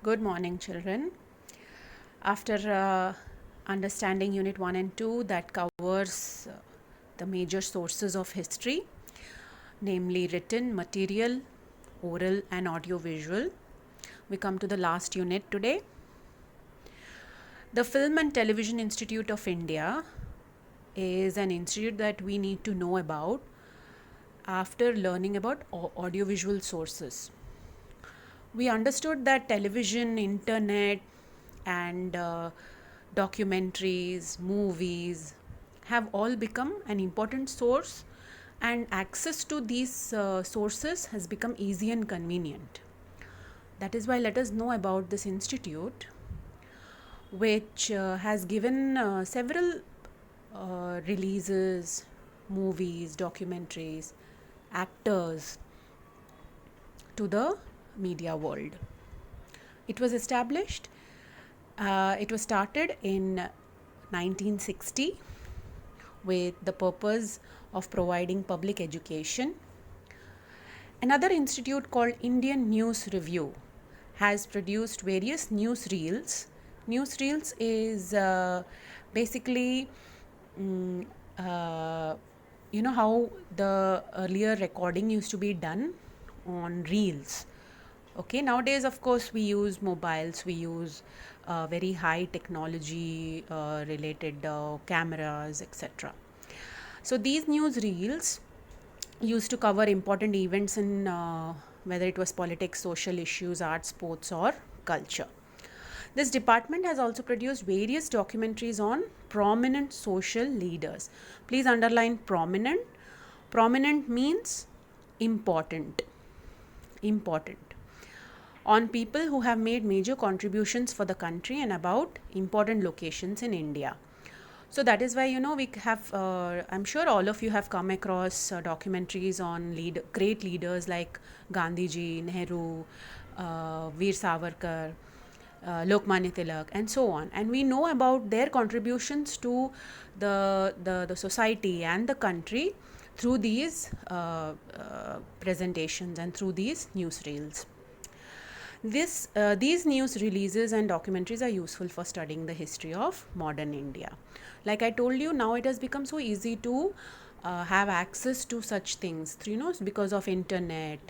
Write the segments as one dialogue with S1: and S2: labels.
S1: Good morning, children. After understanding Unit 1 and 2 that covers the major sources of history, namely written, material, oral, and audiovisual, we come to the last unit today. The Film and Television Institute of India is an institute that we need to know about after learning about audiovisual sources. We understood that television, internet, and documentaries, movies have all become an important source, and access to these sources has become easy and convenient. That is why let us know about this institute, which has given several releases, movies, documentaries, actors to the media world. It was established, it was started in 1960 with the purpose of providing public education. Another institute called Indian News Review has produced various newsreels. Newsreels is basically, you know how the earlier recording used to be done on reels. Okay, nowadays, of course, we use mobiles, we use very high technology related cameras, etc. So, these news reels used to cover important events in whether it was politics, social issues, art, sports, or culture. This department has also produced various documentaries on prominent social leaders. Please underline prominent. Prominent means important. Important. On people who have made major contributions for the country and about important locations in India. So that is why we have. I'm sure all of you have come across documentaries on great leaders like Gandhiji, Nehru, Veer Savarkar, Lokmanya Tilak, and so on. And we know about their contributions to the society and the country through these presentations and through these newsreels. These news releases and documentaries are useful for studying the history of modern India. Like I told you, now it has become so easy to have access to such things, because of internet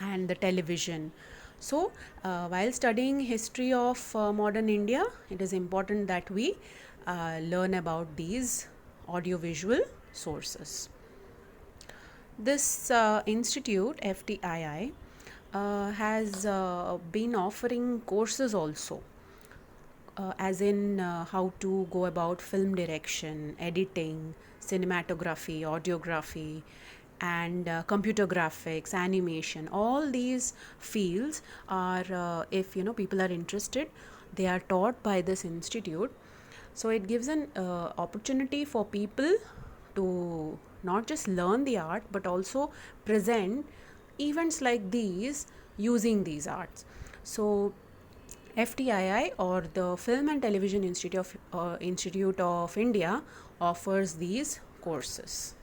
S1: and the television. So, while studying history of modern India, it is important that we learn about these audiovisual sources. This institute, FTII, has been offering courses also, as in how to go about film direction, editing, cinematography, audiography, and computer graphics, animation. All these fields are, if people are interested, they are taught by this institute. So it gives an opportunity for people to not just learn the art but also present events like these using these arts. So FTII, or the Film and Television Institute of India, offers these courses.